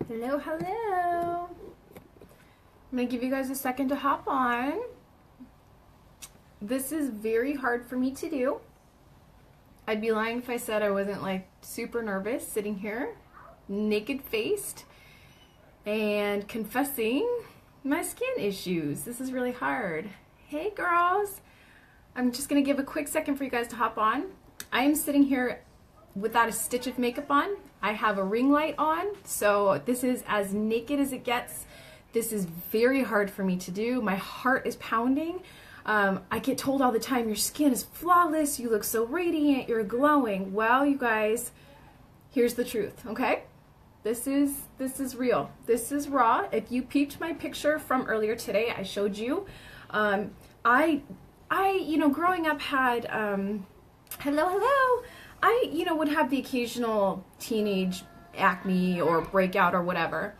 Hello, hello. I'm going to give you guys a second to hop on. This is very hard for me to do. I'd be lying if I said I wasn't like super nervous sitting here, naked faced, and confessing my skin issues. This is really hard. Hey girls. I'm just going to give a quick second for you guys to hop on. I am sitting here without a stitch of makeup on. I have a ring light on, so this is as naked as it gets. This is very hard for me to do. My heart is pounding. I get told all the time, your skin is flawless, you look so radiant, you're glowing. Well, you guys, here's the truth, okay? This is real. This is raw. If you peeped my picture from earlier today, I showed you. I growing up had, hello. I, would have the occasional teenage acne or breakout or whatever.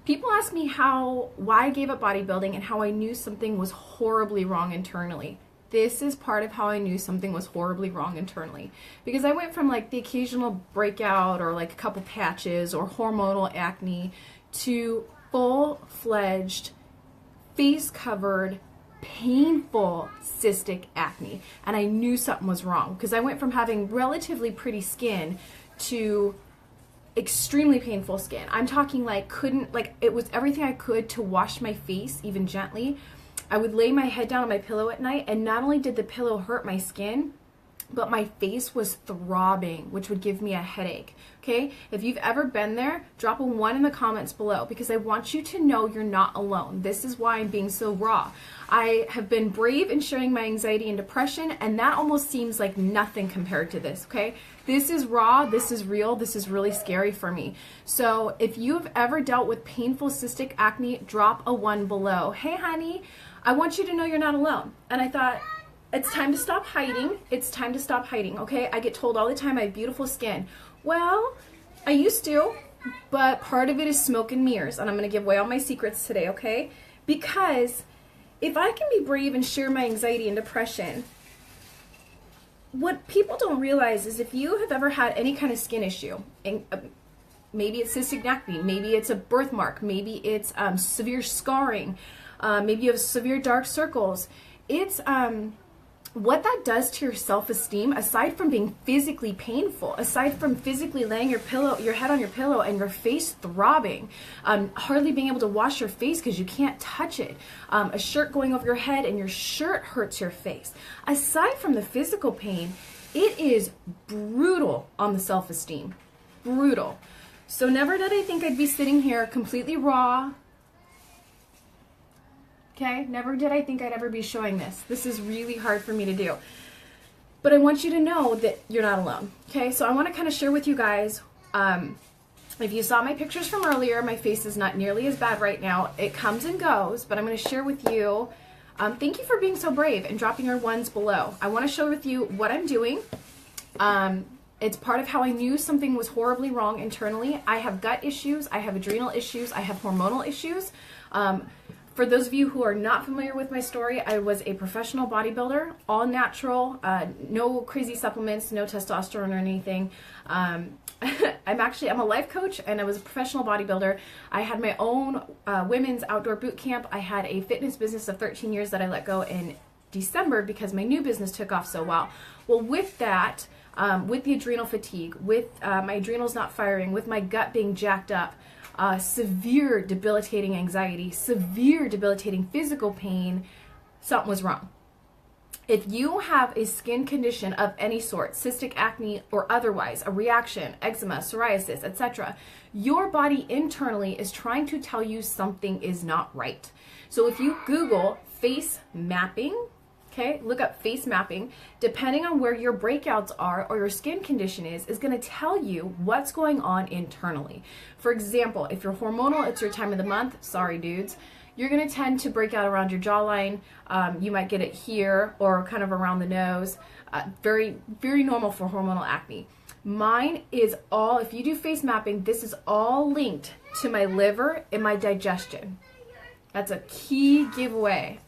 People ask me why I gave up bodybuilding and how I knew something was horribly wrong internally. This is part of how I knew something was horribly wrong internally. Because I went from like the occasional breakout or like a couple patches or hormonal acne to full-fledged, face-covered, painful cystic acne, and I knew something was wrong because I went from having relatively pretty skin to extremely painful skin. I'm talking it was everything I could to wash my face even gently. I would lay my head down on my pillow at night, and not only did the pillow hurt my skin, but my face was throbbing, which would give me a headache. Okay? If you've ever been there, drop a 1 in the comments below because I want you to know you're not alone. This is why I'm being so raw. I have been brave in sharing my anxiety and depression, and that almost seems like nothing compared to this, okay? This is raw, this is real, this is really scary for me. So if you've ever dealt with painful cystic acne, drop a 1 below. Hey honey, I want you to know you're not alone. And I thought, it's time to stop hiding. It's time to stop hiding, okay? I get told all the time I have beautiful skin. Well, I used to, but part of it is smoke and mirrors, and I'm going to give away all my secrets today, okay? Because if I can be brave and share my anxiety and depression, what people don't realize is if you have ever had any kind of skin issue, and maybe it's cystic acne, maybe it's a birthmark, maybe it's severe scarring, maybe you have severe dark circles, it's what that does to your self-esteem, aside from being physically painful, aside from physically laying your head on your pillow and your face throbbing, hardly being able to wash your face because you can't touch it, a shirt going over your head and your shirt hurts your face. Aside from the physical pain, it is brutal on the self-esteem. Brutal. So never did I think I'd be sitting here completely raw. Okay, never did I think I'd ever be showing this. This is really hard for me to do. But I want you to know that you're not alone. Okay, so I want to kind of share with you guys, if you saw my pictures from earlier, my face is not nearly as bad right now. It comes and goes, but I'm going to share with you, thank you for being so brave and dropping your 1s below. I want to share with you what I'm doing. It's part of how I knew something was horribly wrong internally. I have gut issues, I have adrenal issues, I have hormonal issues. For those of you who are not familiar with my story, I was a professional bodybuilder, all natural, no crazy supplements, no testosterone or anything. I'm a life coach, and I was a professional bodybuilder. I had my own women's outdoor boot camp. I had a fitness business of 13 years that I let go in December because my new business took off so well. Well, with that, with the adrenal fatigue, with my adrenals not firing, with my gut being jacked up, severe debilitating anxiety, severe debilitating physical pain, something was wrong. If you have a skin condition of any sort, cystic acne or otherwise, a reaction, eczema, psoriasis, etc., your body internally is trying to tell you something is not right. So if you Google face mapping, okay, look up face mapping, depending on where your breakouts are or your skin condition is going to tell you what's going on internally. For example, if you're hormonal, it's your time of the month, sorry dudes, you're going to tend to break out around your jawline. You might get it here or kind of around the nose. Very, very normal for hormonal acne. Mine is all, if you do face mapping, this is all linked to my liver and my digestion. That's a key giveaway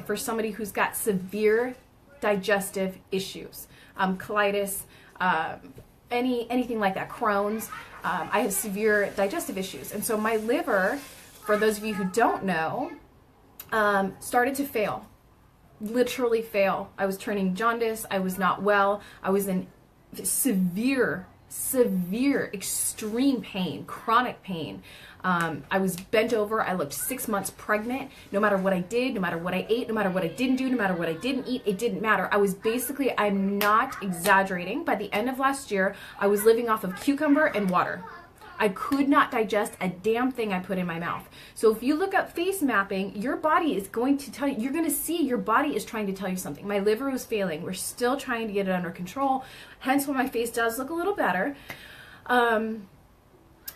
for somebody who's got severe digestive issues, colitis, anything like that, Crohn's. I have severe digestive issues. And so my liver, for those of you who don't know, started to fail, literally fail. I was turning jaundice. I was not well. I was in severe, extreme pain, chronic pain. I was bent over. I looked 6 months pregnant. No matter what I did, no matter what I ate, no matter what I didn't do, no matter what I didn't eat, it didn't matter. I was basically, I'm not exaggerating, by the end of last year, I was living off of cucumber and water. I could not digest a damn thing I put in my mouth. So if you look up face mapping, your body is going to tell you, you're going to see your body is trying to tell you something. My liver was failing. We're still trying to get it under control. Hence why my face does look a little better.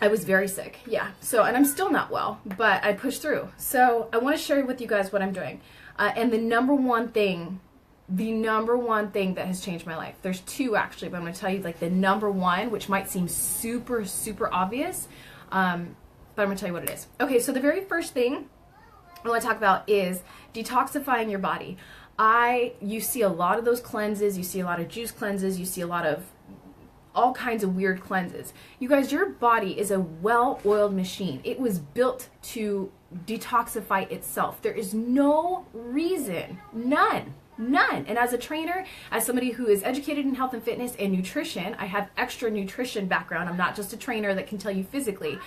I was very sick. Yeah. So, and I'm still not well, but I pushed through. So I want to share with you guys what I'm doing. And the number one thing that has changed my life. There's two actually, but I'm going to tell you like the number one, which might seem super obvious, but I'm going to tell you what it is. Okay, so the very first thing I want to talk about is detoxifying your body. You see a lot of those cleanses, you see a lot of juice cleanses, you see a lot of all kinds of weird cleanses. You guys, your body is a well-oiled machine. It was built to detoxify itself. There is no reason, none. And as a trainer, as somebody who is educated in health and fitness and nutrition, I have extra nutrition background. I'm not just a trainer that can tell you physically.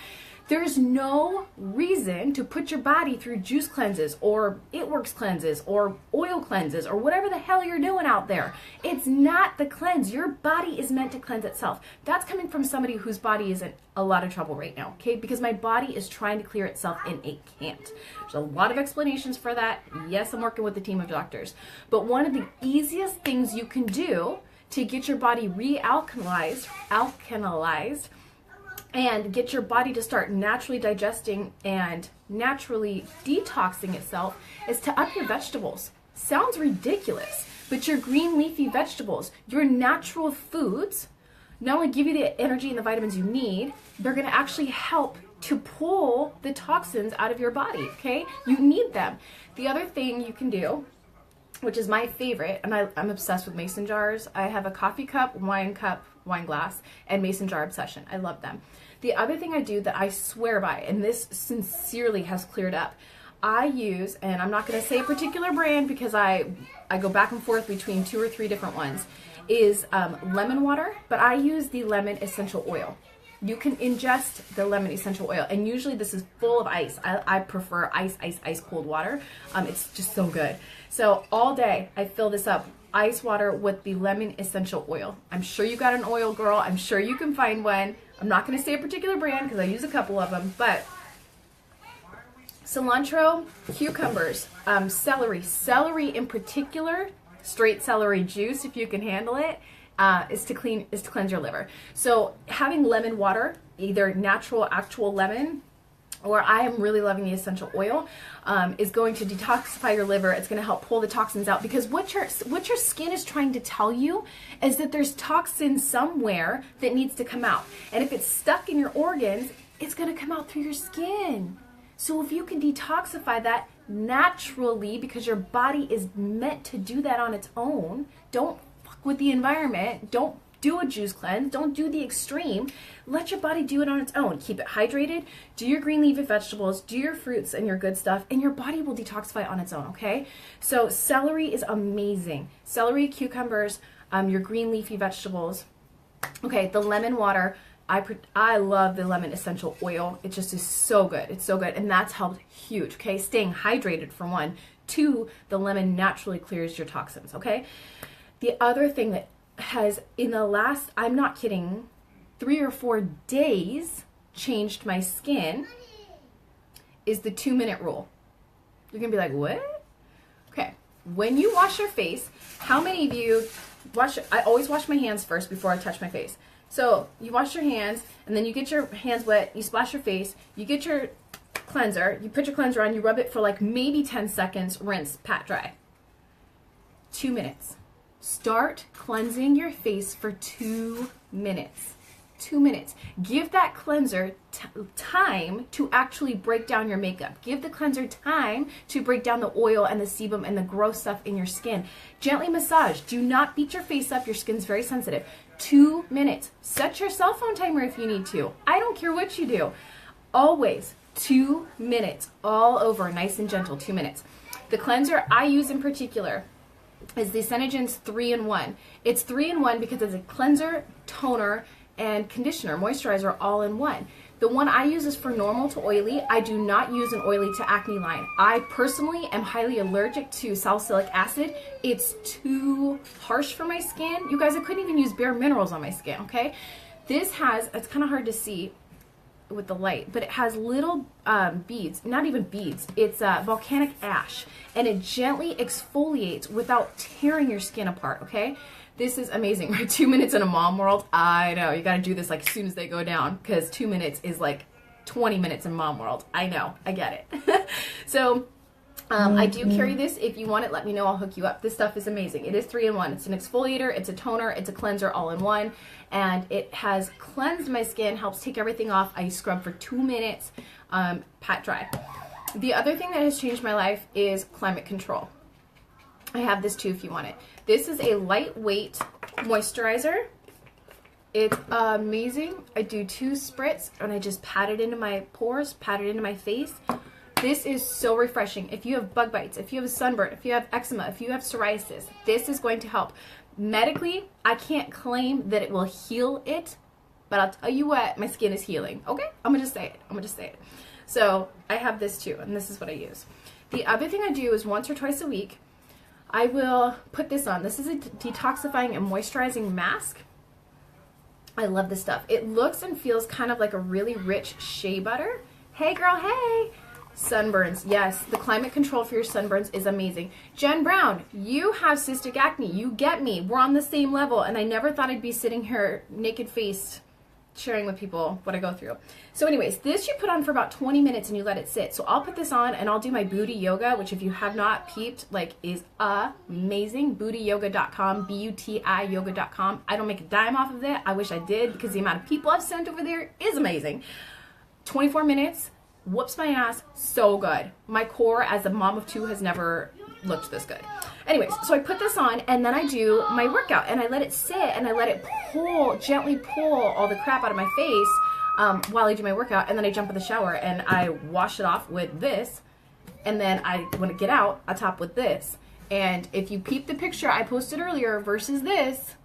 There's no reason to put your body through juice cleanses or It Works cleanses or oil cleanses or whatever the hell you're doing out there. It's not the cleanse. Your body is meant to cleanse itself. That's coming from somebody whose body is in a lot of trouble right now, okay? Because my body is trying to clear itself and it can't. There's a lot of explanations for that. Yes, I'm working with a team of doctors. But one of the easiest things you can do to get your body alkalized, and get your body to start naturally digesting and naturally detoxing itself is to up your vegetables. Sounds ridiculous, but your green leafy vegetables, your natural foods, not only give you the energy and the vitamins you need, they're going to actually help to pull the toxins out of your body, okay? You need them. The other thing you can do, which is my favorite, and I'm obsessed with mason jars. I have a coffee cup, wine glass, and mason jar obsession. I love them. The other thing I do that I swear by, and this sincerely has cleared up, I use, and I'm not going to say a particular brand because I go back and forth between 2 or 3 different ones, is lemon water, but I use the lemon essential oil. You can ingest the lemon essential oil, and usually this is full of ice. I prefer ice cold water. It's just so good. So all day I fill this up, ice water with the lemon essential oil. I'm sure you got an oil, girl. I'm sure you can find one. I'm not going to say a particular brand because I use a couple of them, but cilantro, cucumbers, celery in particular, straight celery juice if you can handle it, is to cleanse your liver. So having lemon water, either natural actual lemon, or I am really loving the essential oil, is going to detoxify your liver. It's going to help pull the toxins out, because what your skin is trying to tell you is that there's toxin somewhere that needs to come out. And if it's stuck in your organs, it's going to come out through your skin. So if you can detoxify that naturally, because your body is meant to do that on its own, don't fuck with the environment, don't do a juice cleanse, don't do the extreme, let your body do it on its own. Keep it hydrated, do your green leafy vegetables, do your fruits and your good stuff, and your body will detoxify on its own, okay? So celery is amazing. Celery, cucumbers, your green leafy vegetables. Okay, the lemon water, I love the lemon essential oil. It just is so good. It's so good, and that's helped huge, okay? Staying hydrated for one. 2, the lemon naturally clears your toxins, okay? The other thing that has, in the last, I'm not kidding, 3 or 4 days changed my skin is the 2-minute rule. You're gonna be like, what? Okay, when you wash your face, how many of you I always wash my hands first before I touch my face. So you wash your hands, and then you get your hands wet, you splash your face, you get your cleanser, you put your cleanser on, you rub it for like maybe 10 seconds, rinse, pat dry. 2 minutes. Start cleansing your face for 2 minutes. 2 minutes. Give that cleanser time to actually break down your makeup. Give the cleanser time to break down the oil and the sebum and the gross stuff in your skin. Gently massage. Do not beat your face up. Your skin's very sensitive. 2 minutes. Set your cell phone timer if you need to. I don't care what you do. Always 2 minutes, all over, nice and gentle, 2 minutes. The cleanser I use in particular is the Senegen's 3-in-1. It's 3-in-1 because it's a cleanser, toner, and conditioner, moisturizer all in one. The one I use is for normal to oily. I do not use an oily to acne line. I personally am highly allergic to salicylic acid. It's too harsh for my skin. You guys, I couldn't even use bare minerals on my skin, okay? This has, it's kind of hard to see with the light, but it has little beads, not even beads, it's volcanic ash, and it gently exfoliates without tearing your skin apart, okay? This is amazing, right? 2 minutes in a mom world. I know, you gotta do this like as soon as they go down, because 2 minutes is like 20 minutes in mom world. I know, I get it. So I do carry this. If you want it, let me know, I'll hook you up. This stuff is amazing. It is 3-in-1. It's an exfoliator, it's a toner, it's a cleanser all in one, and it has cleansed my skin, helps take everything off. I scrub for 2 minutes, pat dry. The other thing that has changed my life is climate control. I have this too if you want it. This is a lightweight moisturizer. It's amazing. I do 2 spritz and I just pat it into my pores, pat it into my face. This is so refreshing. If you have bug bites, if you have a sunburn, if you have eczema, if you have psoriasis, this is going to help. Medically, I can't claim that it will heal it, but I'll tell you what, my skin is healing. Okay? I'm going to say it. I'm going to say it. So I have this too, and this is what I use. The other thing I do is once or twice a week, I will put this on. This is a detoxifying and moisturizing mask. I love this stuff. It looks and feels kind of like a really rich shea butter. Hey girl, hey! Sunburns, yes, the climate control for your sunburns is amazing. Jen Brown, you have cystic acne. You get me. We're on the same level, and I never thought I'd be sitting here naked-faced sharing with people what I go through. So anyways, this you put on for about 20 minutes and you let it sit. So I'll put this on and I'll do my booty yoga, which if you have not peeped, like is amazing. Bootyyoga.com, B-U-T-I yoga.com. I don't make a dime off of it. I wish I did because the amount of people I've sent over there is amazing. 24 minutes. Whoops my ass, so good. My core as a mom of 2 has never looked this good. Anyways, so I put this on and then I do my workout and I let it sit and I let it pull, gently pull all the crap out of my face while I do my workout, and then I jump in the shower and I wash it off with this, and then when I get out, I top with this. And if you peep the picture I posted earlier versus this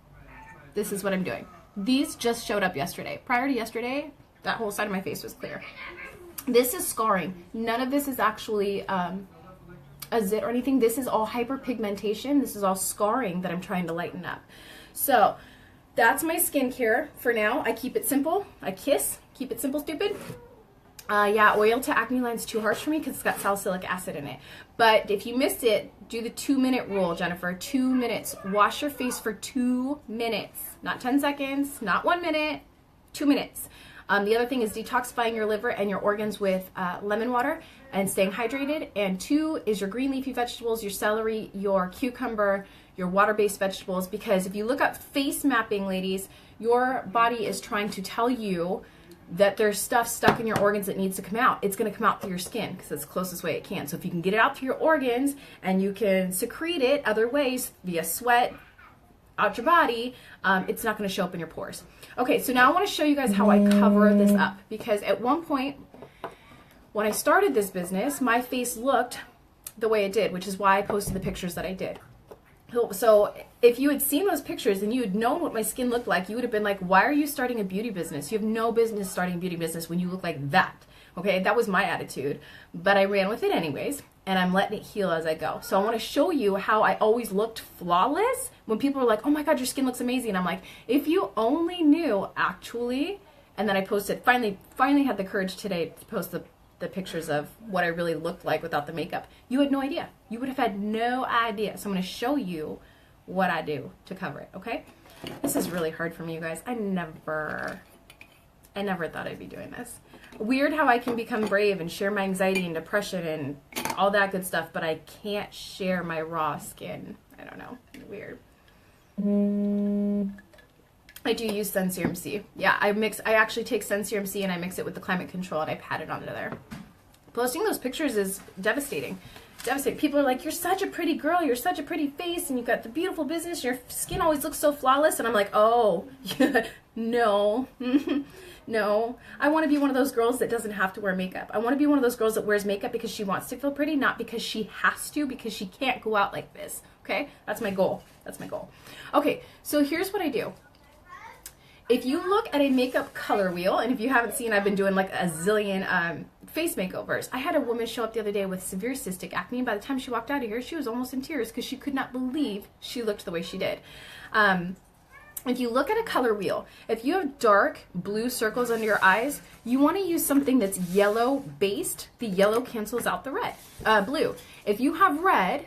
is what I'm doing. These just showed up yesterday. Prior to yesterday, that whole side of my face was clear. This is scarring. None of this is actually a zit or anything. This is all hyperpigmentation. This is all scarring that I'm trying to lighten up. So that's my skincare for now. I keep it simple. I kiss. Keep it simple, stupid. Yeah, oil to acne line's too harsh for me because it's got salicylic acid in it. But if you missed it, do the 2-minute rule, Jennifer. 2 minutes. Wash your face for 2 minutes. Not 10 seconds, not 1 minute, 2 minutes. The other thing is detoxifying your liver and your organs with lemon water and staying hydrated. And 2 is your green leafy vegetables, your celery, your cucumber, your water-based vegetables. Because if you look up face mapping, ladies, your body is trying to tell you that there's stuff stuck in your organs that needs to come out. It's going to come out through your skin because it's the closest way it can. So if you can get it out through your organs and you can secrete it other ways via sweat, out your body, it's not going to show up in your pores. Okay, so now I want to show you guys how I cover this up, because at one point when I started this business, my face looked the way it did, which is why I posted the pictures that I did. So if you had seen those pictures and you had known what my skin looked like, you would have been like, why are you starting a beauty business? You have no business starting a beauty business when you look like that. Okay, that was my attitude, but I ran with it anyways, and I'm letting it heal as I go. So I want to show you how I always looked flawless when people are like, oh my God, your skin looks amazing. And I'm like, if you only knew, actually. And then I posted, finally had the courage today to post the pictures of what I really looked like without the makeup. You had no idea. You would have had no idea. So I'm going to show you what I do to cover it, okay? This is really hard for me, you guys. I never thought I'd be doing this. Weird how I can become brave and share my anxiety and depression and all that good stuff, but I can't share my raw skin. I don't know. Weird. I do use Sun Serum C. Yeah, I actually take Sun Serum C and I mix it with the climate control and I pat it onto there. Posting those pictures is devastating. devastating. People are like, you're such a pretty girl, you're such a pretty face, and you've got the beautiful business, your skin always looks so flawless. And I'm like, oh, no, no. I want to be one of those girls that doesn't have to wear makeup. I want to be one of those girls that wears makeup because she wants to feel pretty, not because she has to, because she can't go out like this, okay? That's my goal. That's my goal. Okay, so here's what I do. If you look at a makeup color wheel, and if you haven't seen, I've been doing like a zillion face makeovers. I had a woman show up the other day with severe cystic acne, and by the time she walked out of here, she was almost in tears because she could not believe she looked the way she did. If you look at a color wheel, if you have dark blue circles under your eyes, you want to use something that's yellow based. The yellow cancels out the red, blue. If you have red,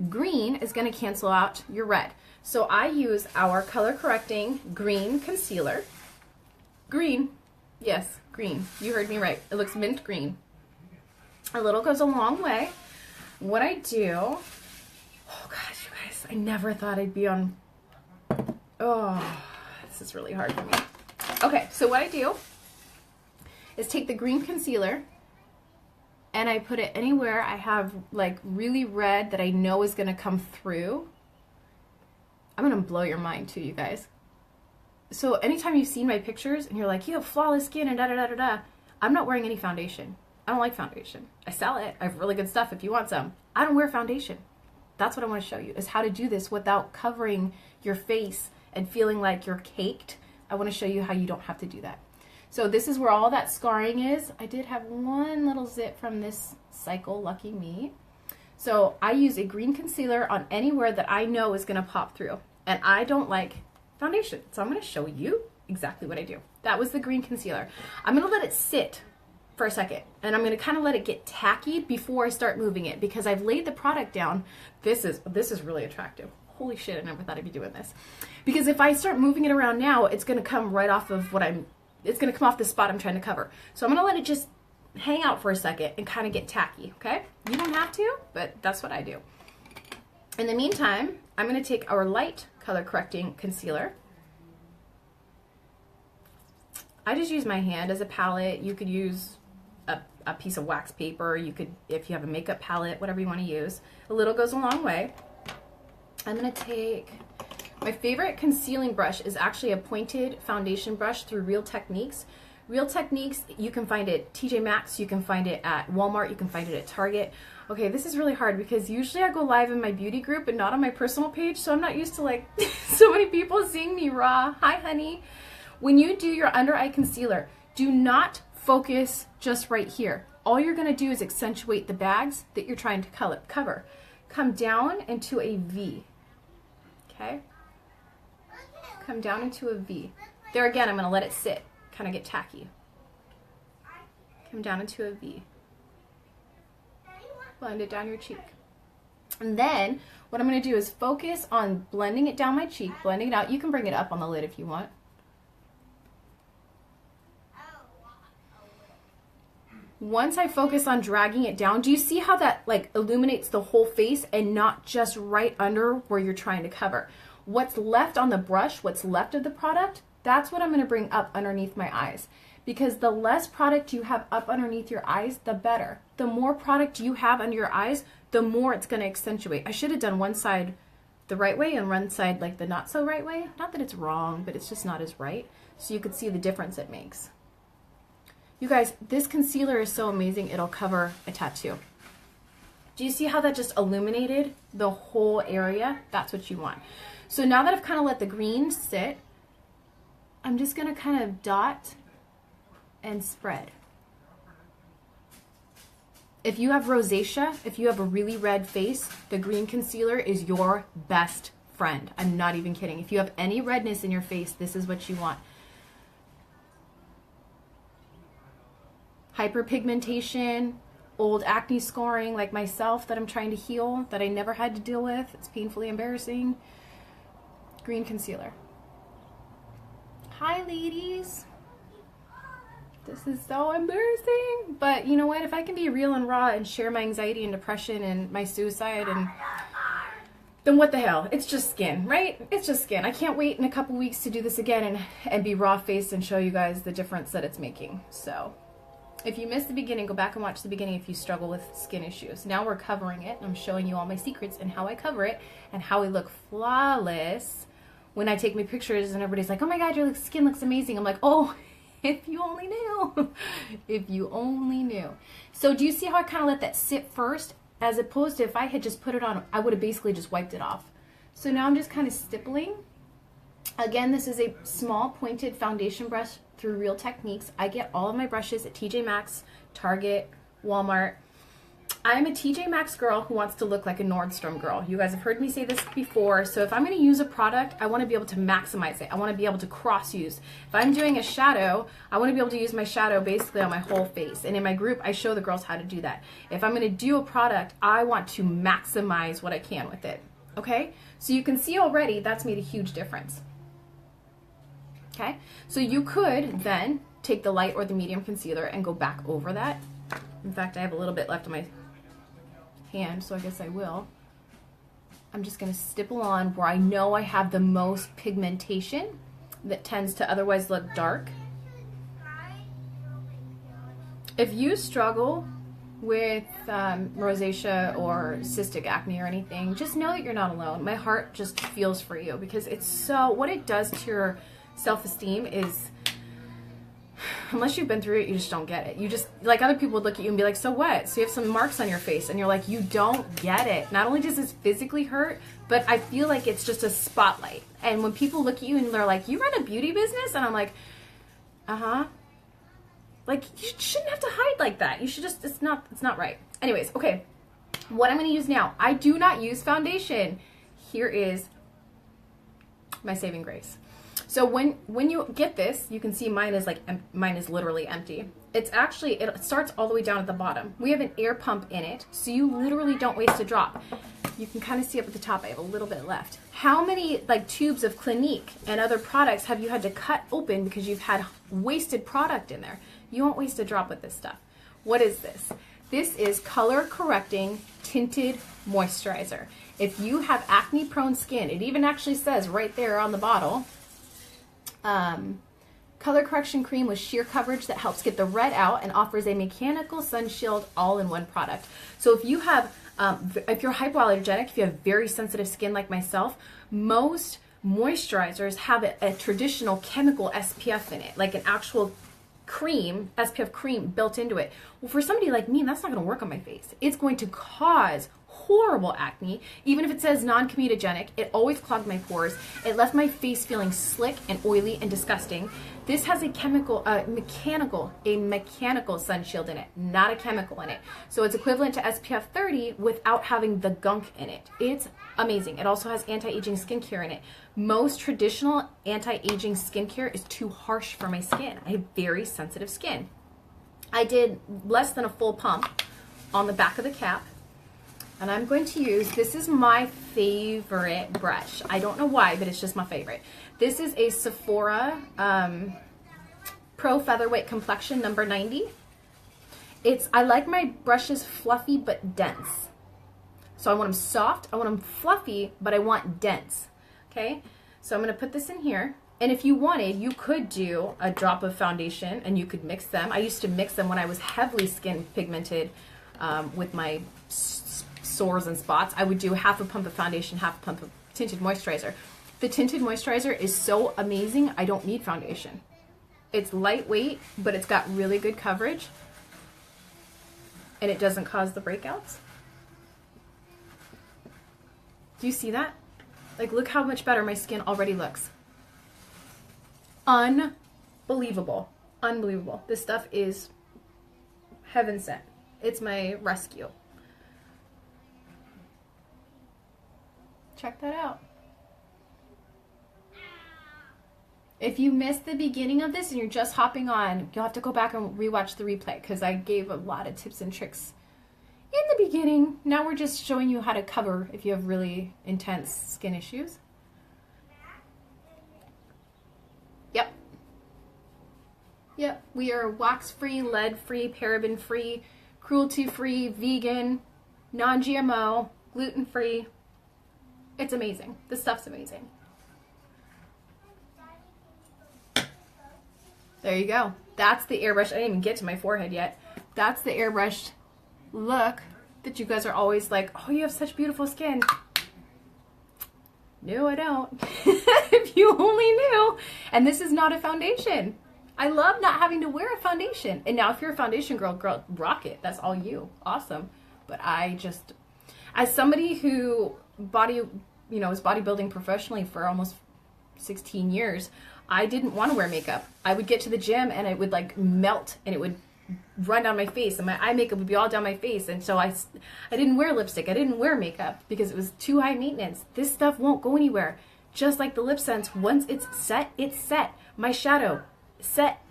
green is going to cancel out your red. So I use our color correcting green concealer. Green, yes, green. You heard me right. It looks mint green. A little goes a long way. What I do, oh gosh, you guys, I never thought I'd be on, oh, this is really hard for me. Okay, so what I do is take the green concealer and I put it anywhere I have like really red that I know is gonna come through. I'm gonna blow your mind too, you guys. So anytime you've seen my pictures and you're like, you have flawless skin and da-da-da-da-da, I'm not wearing any foundation. I don't like foundation. I sell it. I have really good stuff if you want some. I don't wear foundation. That's what I want to show you, is how to do this without covering your face and feeling like you're caked. I want to show you how you don't have to do that. So this is where all that scarring is. I did have one little zit from this cycle, lucky me. So I use a green concealer on anywhere that I know is going to pop through. And I don't like foundation. So I'm going to show you exactly what I do. That was the green concealer. I'm going to let it sit for a second. And I'm going to kind of let it get tacky before I start moving it, because I've laid the product down. This is really attractive. Holy shit, I never thought I'd be doing this. Because if I start moving it around now, it's going to come right off of it's going to come off the spot I'm trying to cover. So I'm going to let it just hang out for a second and kind of get tacky, okay? You don't have to, but that's what I do. In the meantime, I'm going to take our light color correcting concealer. I just use my hand as a palette. You could use a piece of wax paper. You could, if you have a makeup palette, whatever you want to use. A little goes a long way. I'm going to take, my favorite concealing brush is actually a pointed foundation brush through Real Techniques. Real Techniques, you can find it at TJ Maxx, you can find it at Walmart, you can find it at Target. Okay, this is really hard because usually I go live in my beauty group and not on my personal page, so I'm not used to like so many people seeing me raw. Hi, honey. When you do your under eye concealer, do not focus just right here. All you're going to do is accentuate the bags that you're trying to cover. Come down into a V. Okay? Come down into a V. There again, I'm going to let it sit. Kind of get tacky. Come down into a V. Blend it down your cheek. And then what I'm going to do is focus on blending it down my cheek, blending it out. You can bring it up on the lid if you want. Once I focus on dragging it down, do you see how that like illuminates the whole face and not just right under where you're trying to cover? What's left on the brush, what's left of the product, that's what I'm going to bring up underneath my eyes. Because the less product you have up underneath your eyes, the better. The more product you have under your eyes, the more it's going to accentuate. I should have done one side the right way and one side like the not so right way. Not that it's wrong, but it's just not as right. So you could see the difference it makes. You guys, this concealer is so amazing, it'll cover a tattoo. Do you see how that just illuminated the whole area? That's what you want. So now that I've kind of let the green sit, I'm just going to kind of dot and spread. If you have rosacea, if you have a really red face, the green concealer is your best friend. I'm not even kidding. If you have any redness in your face, this is what you want. Hyperpigmentation, old acne scarring like myself that I'm trying to heal, that I never had to deal with. It's painfully embarrassing. Green concealer. Hi, ladies. This is so embarrassing. But you know what? If I can be real and raw and share my anxiety and depression and my suicide, and then what the hell? It's just skin, right? It's just skin. I can't wait in a couple weeks to do this again and be raw-faced and show you guys the difference that it's making. So If you missed the beginning, go back and watch the beginning if you struggle with skin issues. Now we're covering it. I'm showing you all my secrets and how I cover it and how I look flawless when I take my pictures and everybody's like, oh my God, your skin looks amazing. I'm like, oh, if you only knew. If you only knew. So do you see how I kind of let that sit first? As opposed to if I had just put it on, I would have basically just wiped it off. So now I'm just kind of stippling. Again, this is a small pointed foundation brush through Real Techniques. I get all of my brushes at TJ Maxx, Target, Walmart. I'm a TJ Maxx girl who wants to look like a Nordstrom girl. You guys have heard me say this before. So if I'm going to use a product, I want to be able to maximize it. I want to be able to cross use. If I'm doing a shadow, I want to be able to use my shadow basically on my whole face. And in my group, I show the girls how to do that. If I'm going to do a product, I want to maximize what I can with it. Okay? So you can see already that's made a huge difference. Okay? So you could then take the light or the medium concealer and go back over that. In fact, I have a little bit left on my hand, so I guess I will. I'm just going to stipple on where I know I have the most pigmentation that tends to otherwise look dark. If you struggle with rosacea or cystic acne or anything, just know that you're not alone. My heart just feels for you because it's so, what it does to your self-esteem is, unless you've been through it, you just don't get it. You just, like, other people would look at you and be like, so what? So you have some marks on your face and you're like, you don't get it. Not only does this physically hurt, but I feel like it's just a spotlight. And when people look at you and they're like, you run a beauty business? And I'm like, uh-huh. Like, you shouldn't have to hide like that. You should just, it's not right. Anyways, okay. What I'm going to use now, I do not use foundation. Here is my saving grace. So when you get this, you can see mine is mine is literally empty. It's actually, it starts all the way down at the bottom. We have an air pump in it, so you literally don't waste a drop. You can kind of see up at the top, I have a little bit left. How many tubes of Clinique and other products have you had to cut open because you've had wasted product in there? You won't waste a drop with this stuff. What is this? This is color correcting tinted moisturizer. If you have acne prone skin, it even actually says right there on the bottle, color correction cream with sheer coverage that helps get the red out and offers a mechanical sun shield all in one product. So if you have, if you're hypoallergenic, if you have very sensitive skin like myself, most moisturizers have a traditional chemical SPF in it, like an actual cream, SPF cream built into it. Well, for somebody like me, that's not going to work on my face. It's going to cause horrible acne. Even if it says non-comedogenic, it always clogged my pores. It left my face feeling slick and oily and disgusting. This has a mechanical sun shield in it, not a chemical in it. So it's equivalent to SPF 30 without having the gunk in it. It's amazing. It also has anti-aging skincare in it. Most traditional anti-aging skincare is too harsh for my skin. I have very sensitive skin. I did less than a full pump on the back of the cap. And I'm going to use, this is my favorite brush. I don't know why, but it's just my favorite. This is a Sephora Pro Featherweight Complexion number 90. I like my brushes fluffy but dense. So I want them soft, I want them fluffy, but I want dense. Okay, so I'm going to put this in here. And if you wanted, you could do a drop of foundation and you could mix them. I used to mix them when I was heavily skin pigmented with my sores and spots. I would do half a pump of foundation, half a pump of tinted moisturizer. The tinted moisturizer is so amazing, I don't need foundation. It's lightweight, but it's got really good coverage. And it doesn't cause the breakouts. Do you see that? Like, look how much better my skin already looks. Unbelievable. Unbelievable. This stuff is heaven sent. It's my rescue. Check that out. If you missed the beginning of this and you're just hopping on, you'll have to go back and rewatch the replay because I gave a lot of tips and tricks in the beginning. Now we're just showing you how to cover if you have really intense skin issues. Yep. Yep, we are wax-free, lead-free, paraben-free, cruelty-free, vegan, non-GMO, gluten-free. It's amazing. This stuff's amazing. There you go. That's the airbrushed. I didn't even get to my forehead yet. That's the airbrushed look that you guys are always like, oh, you have such beautiful skin. No, I don't. If you only knew. And this is not a foundation. I love not having to wear a foundation. And now if you're a foundation girl, rock it. That's all you. Awesome. But I just, as somebody who is bodybuilding professionally for almost 16 years, I didn't want to wear makeup. I would get to the gym and it would like melt and it would run down my face and my eye makeup would be all down my face. And so I didn't wear lipstick. I didn't wear makeup because it was too high maintenance. This stuff won't go anywhere. Just like the lip sense, once it's set, it's set. My shadow, set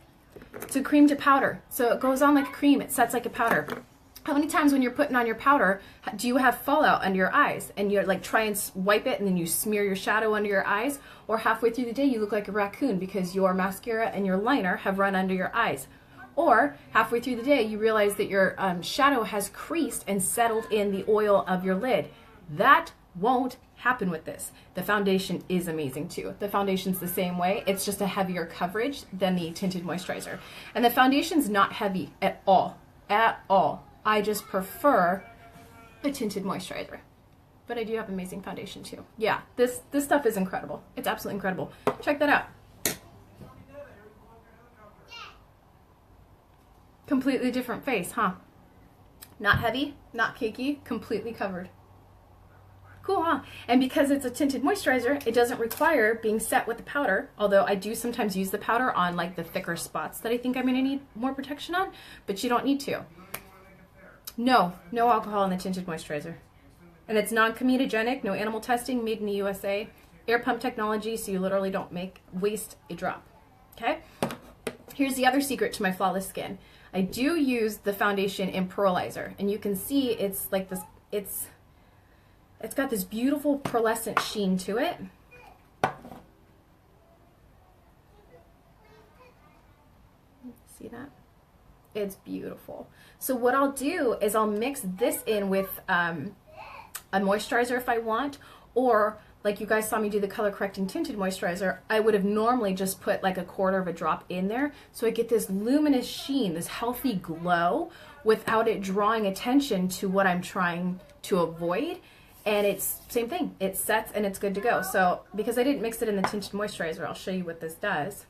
to cream to powder. So it goes on like a cream. It sets like a powder. How many times when you're putting on your powder, do you have fallout under your eyes? And you're like, try and wipe it and then you smear your shadow under your eyes? Or halfway through the day, you look like a raccoon because your mascara and your liner have run under your eyes. Or halfway through the day, you realize that your shadow has creased and settled in the oil of your lid. That won't happen with this. The foundation is amazing too. The foundation's the same way. It's just a heavier coverage than the tinted moisturizer. And the foundation's not heavy at all. At all. I just prefer the tinted moisturizer. But I do have amazing foundation too. Yeah, this stuff is incredible. It's absolutely incredible. Check that out. Completely different face, huh? Not heavy, not cakey, completely covered. Cool, huh? And because it's a tinted moisturizer, it doesn't require being set with the powder, although I do sometimes use the powder on like the thicker spots that I think I'm gonna need more protection on, but you don't need to. No alcohol in the tinted moisturizer. And it's non-comedogenic, no animal testing, made in the USA, air pump technology, so you literally don't waste a drop, okay? Here's the other secret to my flawless skin. I do use the foundation in pearlizer, and you can see it's like this, it's got this beautiful pearlescent sheen to it. See that? It's beautiful. So what I'll do is I'll mix this in with a moisturizer if I want, or like you guys saw me do the color correcting tinted moisturizer, I would have normally just put like a quarter of a drop in there. So I get this luminous sheen, this healthy glow without it drawing attention to what I'm trying to avoid. And it's same thing. It sets and it's good to go. So because I didn't mix it in the tinted moisturizer, I'll show you what this does.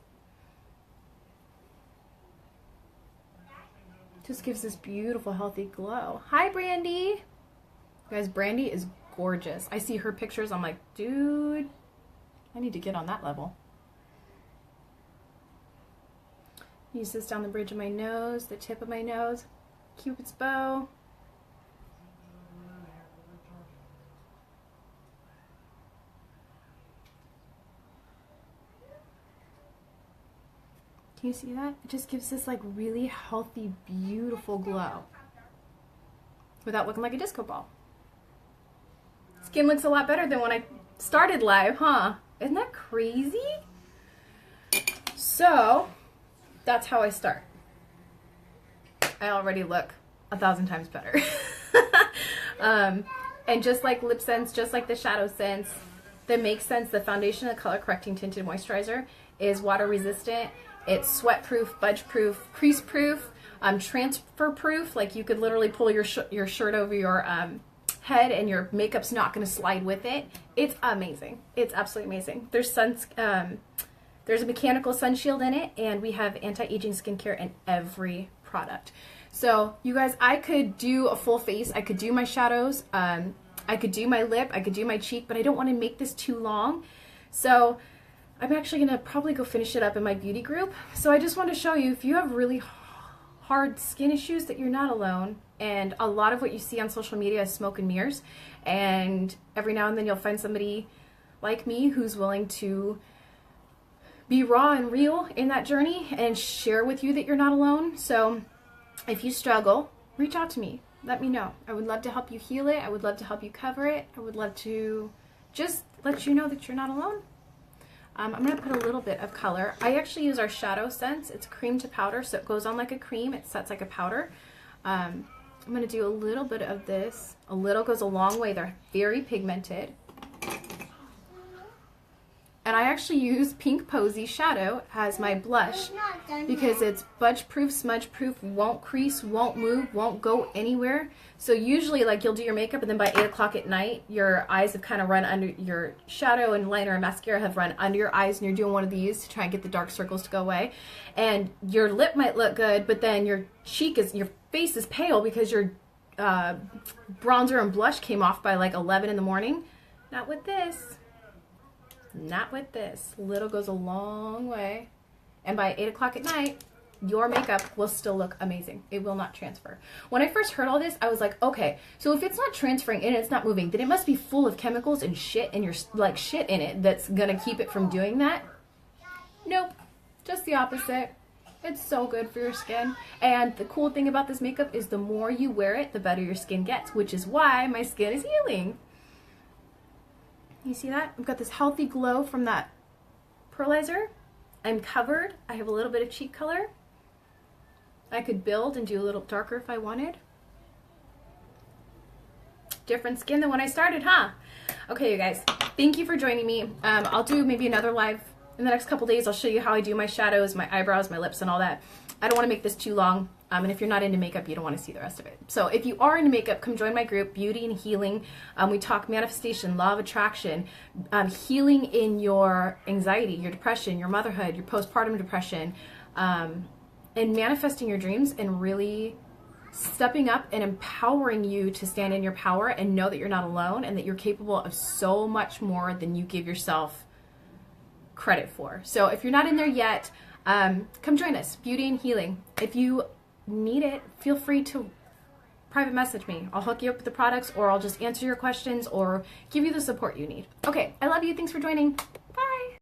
Just gives this beautiful healthy glow. Hi, Brandy. Guys, Brandy is gorgeous. I see her pictures. I'm like, dude, I need to get on that level. Use this down the bridge of my nose, the tip of my nose, Cupid's bow. Can you see that? It just gives this like really healthy, beautiful glow without looking like a disco ball. Skin looks a lot better than when I started live, huh? Isn't that crazy? So that's how I start. I already look 1,000 times better. And just like lip sense, just like the shadow sense, that makes sense. The foundation, the color correcting tinted moisturizer, is water resistant. It's sweat proof, budge proof, crease proof, transfer proof. Like you could literally pull your shirt over your head and your makeup's not going to slide with it. It's amazing. It's absolutely amazing. There's a mechanical sun shield in it, and we have anti-aging skincare in every product. So you guys, I could do a full face. I could do my shadows. I could do my lip. I could do my cheek, but I don't want to make this too long. So I'm actually going to probably go finish it up in my beauty group. So I just want to show you, if you have really hard skin issues, that you're not alone. And a lot of what you see on social media is smoke and mirrors. And every now and then you'll find somebody like me who's willing to be raw and real in that journey and share with you that you're not alone. So if you struggle, reach out to me. Let me know. I would love to help you heal it. I would love to help you cover it. I would love to just let you know that you're not alone. I'm going to put a little bit of color. I actually use our Shadow Sense. It's cream to powder, so it goes on like a cream. It sets like a powder. I'm going to do a little bit of this. A little goes a long way. They're very pigmented. And I actually use Pink Posy Shadow as my blush because it's budge proof, smudge proof, won't crease, won't move, won't go anywhere. So usually like you'll do your makeup and then by 8 o'clock at night, your eyes have kind of run under, your shadow and liner and mascara have run under your eyes, and you're doing one of these to try and get the dark circles to go away. And your lip might look good, but then your face is pale because your bronzer and blush came off by like 11 in the morning. Not with this. Not with this. Little goes a long way. And by 8 o'clock at night, your makeup will still look amazing. It will not transfer. When I first heard all this, I was like, okay, so if it's not transferring and it's not moving, then it must be full of chemicals and shit, and you're like shit in it that's gonna keep it from doing that. Nope, just the opposite. It's so good for your skin. And the cool thing about this makeup is the more you wear it, the better your skin gets, which is why my skin is healing. You see that? I've got this healthy glow from that pearlizer. I'm covered. I have a little bit of cheek color. I could build and do a little darker if I wanted. Different skin than when I started, huh? Okay, you guys, thank you for joining me. I'll do maybe another live in the next couple days. I'll show you how I do my shadows, my eyebrows, my lips, and all that. I don't want to make this too long. And if you're not into makeup, you don't want to see the rest of it. So if you are into makeup, come join my group, Beauty and Healing. We talk manifestation, law of attraction, healing in your anxiety, your depression, your motherhood, your postpartum depression, and manifesting your dreams and really stepping up and empowering you to stand in your power and know that you're not alone and that you're capable of so much more than you give yourself credit for. So if you're not in there yet, come join us, Beauty and Healing. If you need it, feel free to private message me. I'll hook you up with the products, or I'll just answer your questions or give you the support you need. Okay, I love you. Thanks for joining.